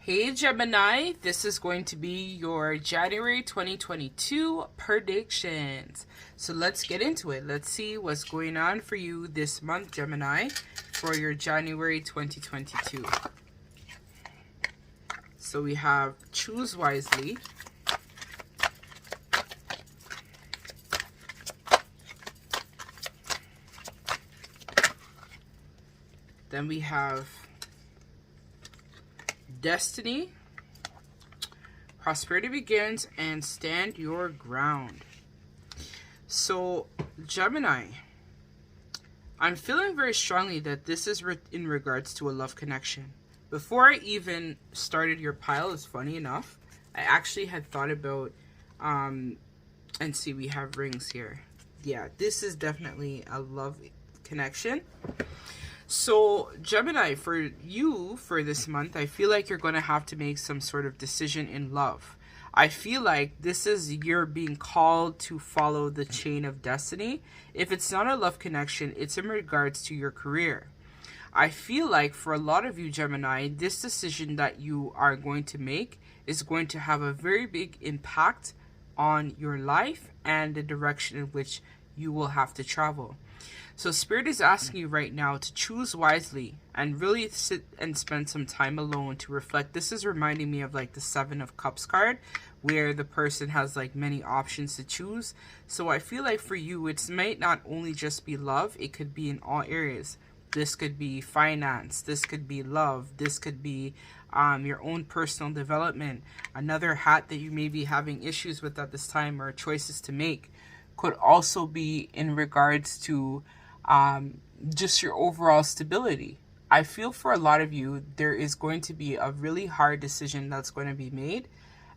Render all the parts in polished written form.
Hey Gemini, this is going to be your January 2022 predictions. So let's get into it. Let's see what's going on for you this month, Gemini, for your January 2022. So we have choose wisely. Then we have destiny, prosperity begins, and stand your ground. So Gemini, I'm feeling very strongly that this is in regards to a love connection. Before I even started your pile, it's funny enough, I actually had thought about and see, we have rings here. Yeah, this is definitely a love connection. So Gemini, for you, for this month, I feel like you're going to have to make some sort of decision in love. I feel like this is you're being called to follow the chain of destiny. If it's not a love connection, it's in regards to your career. I feel like for a lot of you, Gemini, this decision that you are going to make is going to have a very big impact on your life and the direction in which you will have to travel. So Spirit is asking you right now to choose wisely and really sit and spend some time alone to reflect. This is reminding me of like the 7 of Cups card, where the person has like many options to choose. So I feel like for you, it might not only just be love, it could be in all areas. This could be finance, this could be love, this could be your own personal development. Another hat that you may be having issues with at this time or choices to make could also be in regards to just your overall stability. I feel for a lot of you, there is going to be a really hard decision that's going to be made.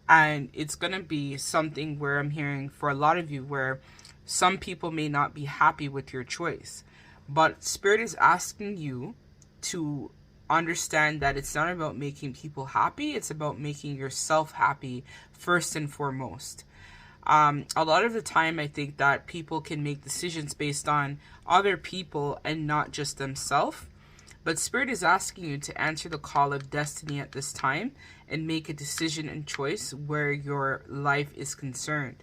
And it's going to be something where I'm hearing for a lot of you where some people may not be happy with your choice. But Spirit is asking you to understand that it's not about making people happy. It's about making yourself happy first and foremost. A lot of the time, I think that people can make decisions based on other people and not just themselves. But Spirit is asking you to answer the call of destiny at this time and make a decision and choice where your life is concerned.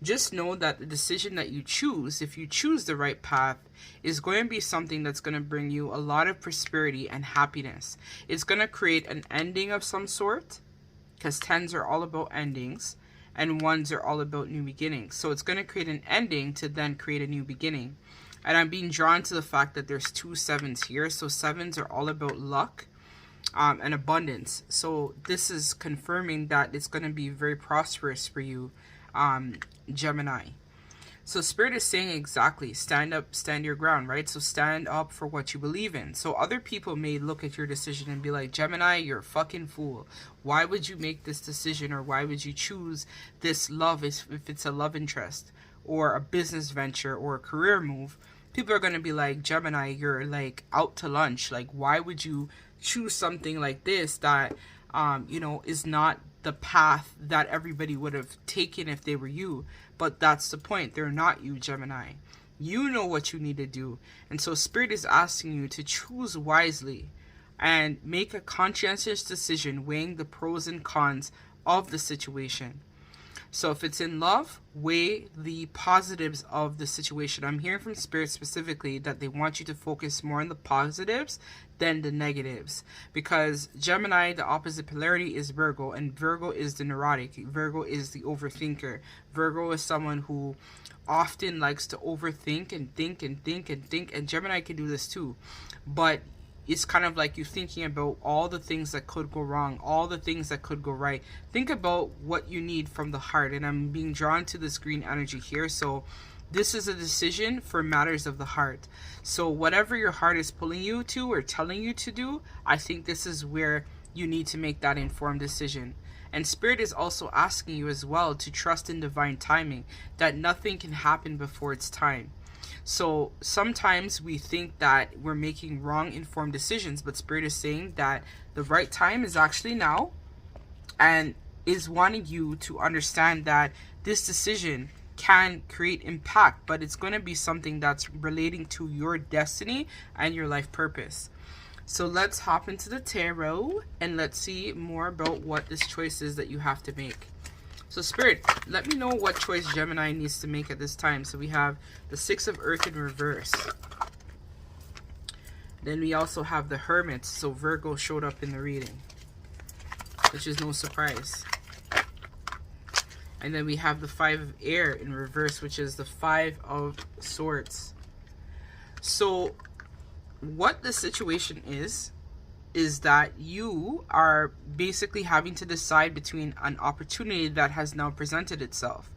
Just know that the decision that you choose, if you choose the right path, is going to be something that's going to bring you a lot of prosperity and happiness. It's going to create an ending of some sort, because 10s are all about endings. And 1s are all about new beginnings. So it's going to create an ending to then create a new beginning. And I'm being drawn to the fact that there's 2 7s here. So 7s are all about luck and abundance. So this is confirming that it's going to be very prosperous for you, Gemini. So Spirit is saying exactly, stand up, stand your ground, right? So stand up for what you believe in. So other people may look at your decision and be like, Gemini, you're a fucking fool. Why would you make this decision, or why would you choose this love if it's a love interest or a business venture or a career move? People are going to be like, Gemini, you're like out to lunch. Like, why would you choose something like this that, is not the path that everybody would have taken if they were you? But that's the point. They're not you, Gemini. You know what you need to do. And so Spirit is asking you to choose wisely and make a conscientious decision, weighing the pros and cons of the situation. So if it's in love, weigh the positives of the situation. I'm hearing from Spirit specifically that they want you to focus more on the positives than the negatives. Because Gemini, the opposite polarity is Virgo, and Virgo is the neurotic. Virgo is the overthinker. Virgo is someone who often likes to overthink and think and think and think, and Gemini can do this too. But it's kind of like you thinking about all the things that could go wrong, all the things that could go right. Think about what you need from the heart. And I'm being drawn to this green energy here. So this is a decision for matters of the heart. So whatever your heart is pulling you to or telling you to do, I think this is where you need to make that informed decision. And Spirit is also asking you as well to trust in divine timing, that nothing can happen before its time. So sometimes we think that we're making wrong informed decisions, but Spirit is saying that the right time is actually now, and is wanting you to understand that this decision can create impact, but it's going to be something that's relating to your destiny and your life purpose. So let's hop into the tarot and let's see more about what this choice is that you have to make. So Spirit, let me know what choice Gemini needs to make at this time. So we have the Six of Earth in reverse. Then we also have the Hermit. So Virgo showed up in the reading, which is no surprise. And then we have the Five of Air in reverse, which is the Five of Swords. So what the situation is that you are basically having to decide between an opportunity that has now presented itself.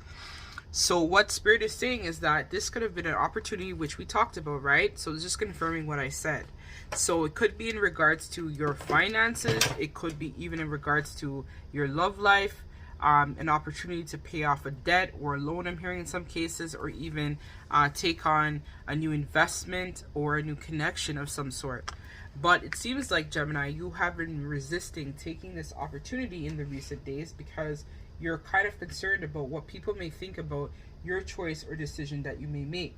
So what Spirit is saying is that this could have been an opportunity which we talked about, right? So it's just confirming what I said. So it could be in regards to your finances. It could be even in regards to your love life. An opportunity to pay off a debt or a loan, I'm hearing in some cases, or even take on a new investment or a new connection of some sort. But it seems like, Gemini, you have been resisting taking this opportunity in the recent days because you're kind of concerned about what people may think about your choice or decision that you may make.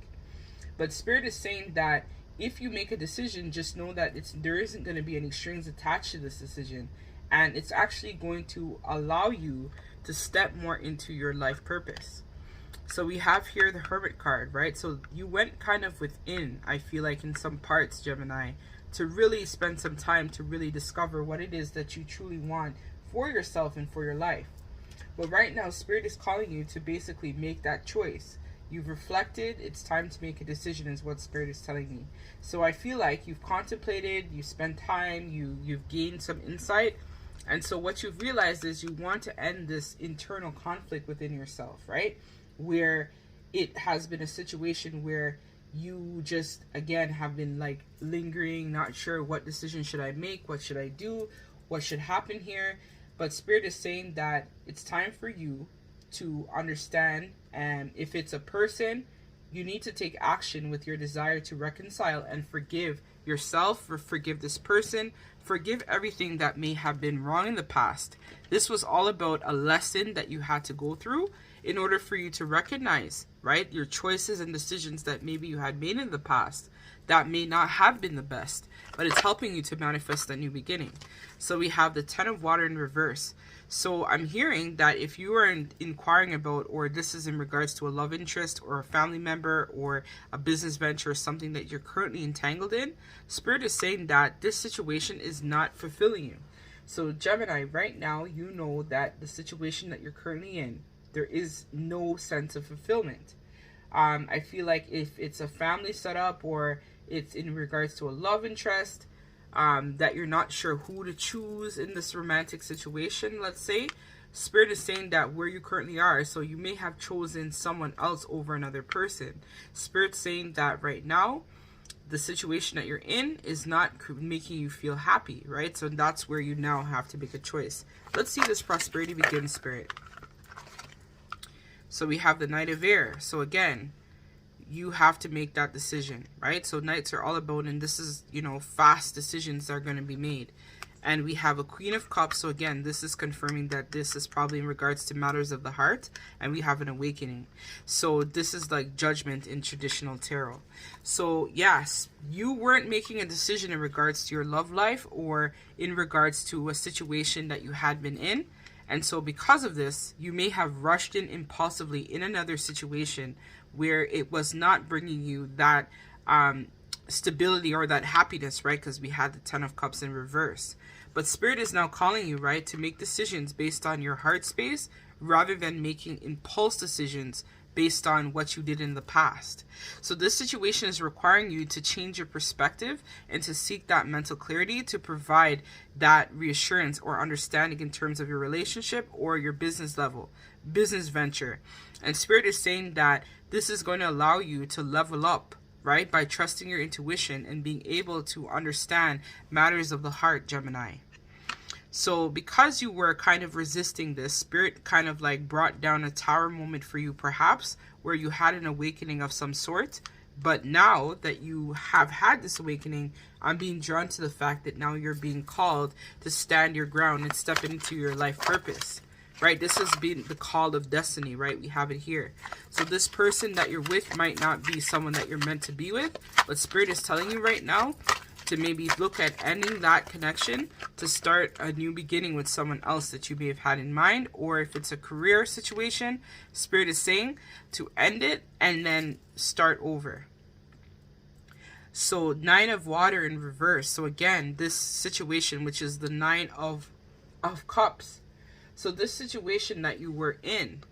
But Spirit is saying that if you make a decision, just know that there isn't going to be any strings attached to this decision. And it's actually going to allow you to step more into your life purpose. So we have here the Hermit card, right? So you went kind of within, I feel like, in some parts, Gemini, to really spend some time to really discover what it is that you truly want for yourself and for your life. But right now, Spirit is calling you to basically make that choice. You've reflected, it's time to make a decision is what Spirit is telling me. So I feel like you've contemplated, you spent time, you've gained some insight. And so what you've realized is you want to end this internal conflict within yourself, right? Where it has been a situation where you just, again, have been like lingering, not sure what decision should I make, what should I do, what should happen here. But Spirit is saying that it's time for you to understand, and if it's a person, you need to take action with your desire to reconcile and forgive yourself, or forgive this person, forgive everything that may have been wrong in the past. This was all about a lesson that you had to go through in order for you to recognize, right, your choices and decisions that maybe you had made in the past that may not have been the best, but it's helping you to manifest a new beginning. So we have the Ten of Water in reverse. So I'm hearing that if you are inquiring about, or this is in regards to a love interest or a family member or a business venture or something that you're currently entangled in, Spirit is saying that this situation is not fulfilling you. So Gemini, right now, you know that the situation that you're currently in, there is no sense of fulfillment. I feel like if it's a family setup or it's in regards to a love interest, that you're not sure who to choose in this romantic situation, let's say, Spirit is saying that where you currently are, so you may have chosen someone else over another person. Spirit's saying that right now, the situation that you're in is not making you feel happy, right? So that's where you now have to make a choice. Let's see this prosperity begin, Spirit. So we have the Knight of Air. So again, you have to make that decision, right? So Knights are all about, and this is, you know, fast decisions that are going to be made. And we have a Queen of Cups. So again, this is confirming that this is probably in regards to matters of the heart. And we have an awakening. So this is like judgment in traditional tarot. So yes, you weren't making a decision in regards to your love life or in regards to a situation that you had been in. And so because of this, you may have rushed in impulsively in another situation where it was not bringing you that stability or that happiness, right? Because we had the Ten of Cups in reverse. But Spirit is now calling you, right, to make decisions based on your heart space rather than making impulse decisions based on what you did in the past. So this situation is requiring you to change your perspective and to seek that mental clarity to provide that reassurance or understanding in terms of your relationship or your business level, business venture. And Spirit is saying that this is going to allow you to level up, right, by trusting your intuition and being able to understand matters of the heart, Gemini. So because you were kind of resisting this, Spirit kind of like brought down a tower moment for you, perhaps, where you had an awakening of some sort. But now that you have had this awakening, I'm being drawn to the fact that now you're being called to stand your ground and step into your life purpose, right? This has been the call of destiny, right? We have it here. So this person that you're with might not be someone that you're meant to be with, but Spirit is telling you right now to maybe look at ending that connection to start a new beginning with someone else that you may have had in mind. Or if it's a career situation, Spirit is saying to end it and then start over. So 9 of water in reverse. So again, this situation, which is the 9 of cups. So this situation that you were in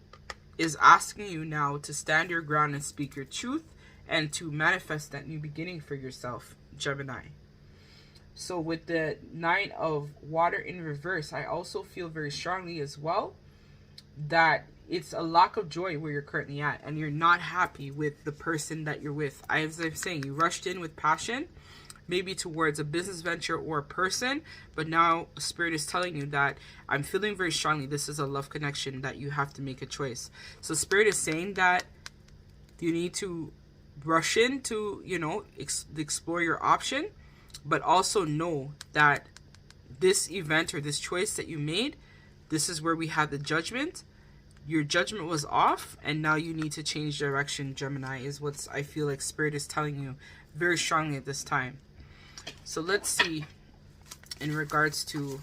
is asking you now to stand your ground and speak your truth and to manifest that new beginning for yourself, Gemini. So with the 9 of water in reverse, I also feel very strongly as well that it's a lack of joy where you're currently at, and you're not happy with the person that you're with. As I'm saying, you rushed in with passion, maybe towards a business venture or a person, but now Spirit is telling you that I'm feeling very strongly this is a love connection that you have to make a choice. So Spirit is saying that you need to rush in to, explore your option, but also know that this event or this choice that you made, this is where we had the judgment. Your judgment was off, and now you need to change direction, Gemini, is what I feel like Spirit is telling you very strongly at this time. So let's see, in regards to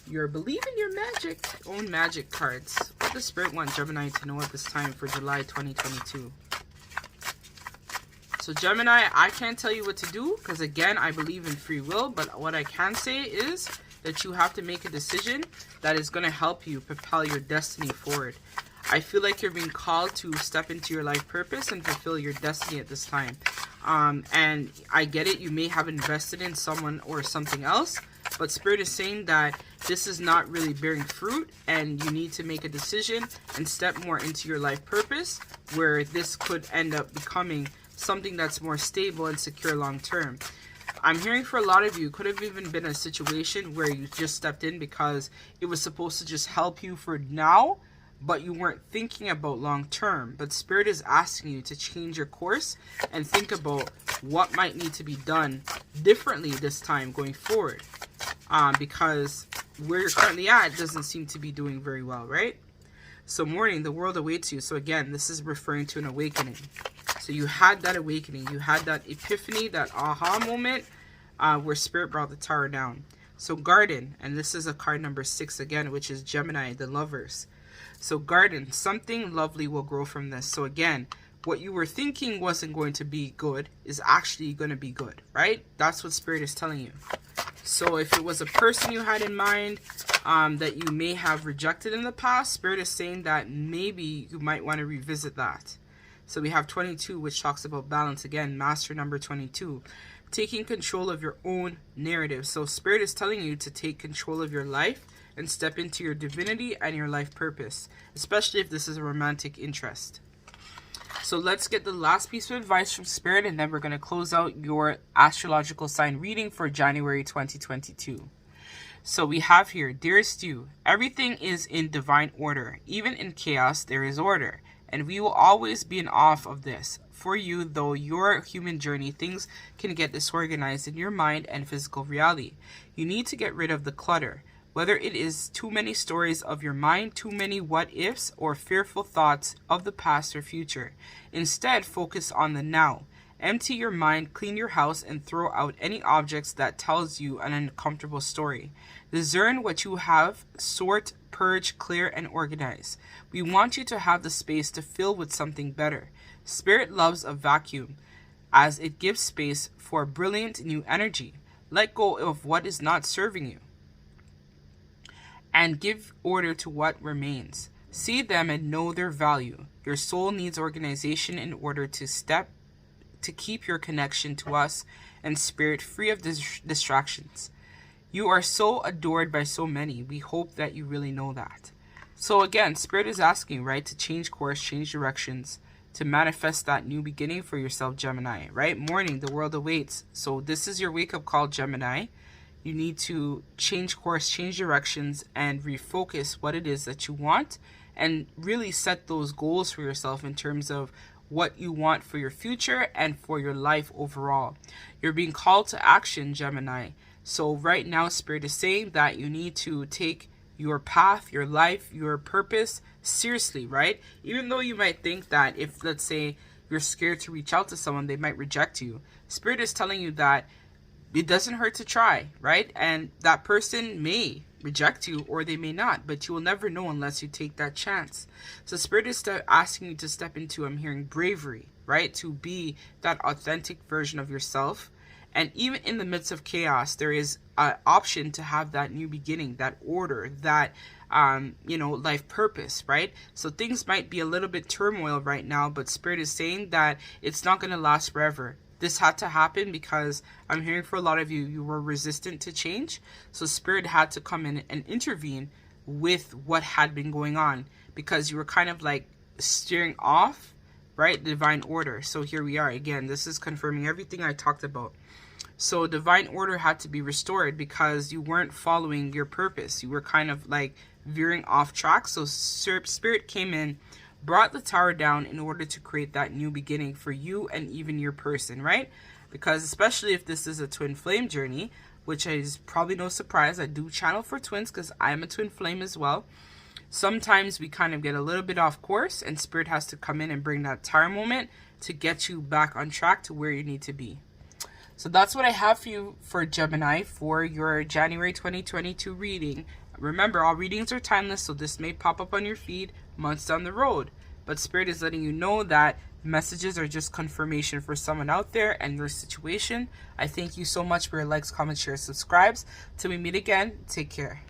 your believe in your magic, own magic cards. What does Spirit want Gemini to know at this time for July 2022? So Gemini, I can't tell you what to do because, again, I believe in free will. But what I can say is that you have to make a decision that is going to help you propel your destiny forward. I feel like you're being called to step into your life purpose and fulfill your destiny at this time. And I get it. You may have invested in someone or something else. But Spirit is saying that this is not really bearing fruit, and you need to make a decision and step more into your life purpose, where this could end up becoming something that's more stable and secure long term. I'm hearing for a lot of you, could have even been a situation where you just stepped in because it was supposed to just help you for now, but you weren't thinking about long term. But Spirit is asking you to change your course and think about what might need to be done differently this time going forward. Because where you're currently at doesn't seem to be doing very well, right? So morning, the world awaits you. So again, this is referring to an awakening. So you had that awakening. You had that epiphany, that aha moment where Spirit brought the tower down. So garden, and this is a card number 6 again, which is Gemini, the lovers. So garden, something lovely will grow from this. So again, what you were thinking wasn't going to be good is actually going to be good, right? That's what Spirit is telling you. So if it was a person you had in mind that you may have rejected in the past, Spirit is saying that maybe you might want to revisit that. So we have 22, which talks about balance. Again, master number 22. Taking control of your own narrative. So Spirit is telling you to take control of your life and step into your divinity and your life purpose, especially if this is a romantic interest. So let's get the last piece of advice from Spirit, and then we're going to close out your astrological sign reading for January 2022. So we have here, dearest you, everything is in divine order. Even in chaos, there is order. And we will always be in awe of this. For you, though your human journey, things can get disorganized in your mind and physical reality. You need to get rid of the clutter. Whether it is too many stories of your mind, too many what-ifs, or fearful thoughts of the past or future. Instead, focus on the now. Empty your mind, clean your house, and throw out any objects that tells you an uncomfortable story. Discern what you have, sort, purge, clear, and organize. We want you to have the space to fill with something better. Spirit loves a vacuum, as it gives space for brilliant new energy. Let go of what is not serving you, and give order to what remains. See them and know their value. Your soul needs organization in order to keep your connection to us and Spirit free of distractions. You are so adored by so many. We hope that you really know that. So again, Spirit is asking, right, to change course, change directions, to manifest that new beginning for yourself, Gemini, right? Morning, the world awaits. So this is your wake-up call, Gemini. You need to change course, change directions, and refocus what it is that you want, and really set those goals for yourself in terms of what you want for your future and for your life overall. You're being called to action, Gemini. So right now, Spirit is saying that you need to take your path, your life, your purpose seriously, right? Even though you might think that if, let's say, you're scared to reach out to someone, they might reject you. Spirit is telling you that it doesn't hurt to try, right? And that person may reject you or they may not, but you will never know unless you take that chance. So Spirit is asking you to step into, I'm hearing, bravery, right? To be that authentic version of yourself. And even in the midst of chaos, there is an option to have that new beginning, that order, that life purpose, right? So things might be a little bit turmoil right now, but Spirit is saying that it's not going to last forever. This had to happen because I'm hearing for a lot of you, you were resistant to change. So Spirit had to come in and intervene with what had been going on because you were kind of like steering off, right? Divine order. So here we are again. This is confirming everything I talked about. So divine order had to be restored because you weren't following your purpose. You were kind of like veering off track. So Spirit came in, brought the tower down in order to create that new beginning for you and even your person, right? Because especially if this is a twin flame journey, which is probably no surprise, I do channel for twins because I'm a twin flame as well. Sometimes we kind of get a little bit off course and Spirit has to come in and bring that tower moment to get you back on track to where you need to be. So that's what I have for you for Gemini for your January 2022 reading. Remember, all readings are timeless, so this may pop up on your feed months down the road. But Spirit is letting you know that messages are just confirmation for someone out there and your situation. I thank you so much for your likes, comments, shares, subscribes. Till we meet again, take care.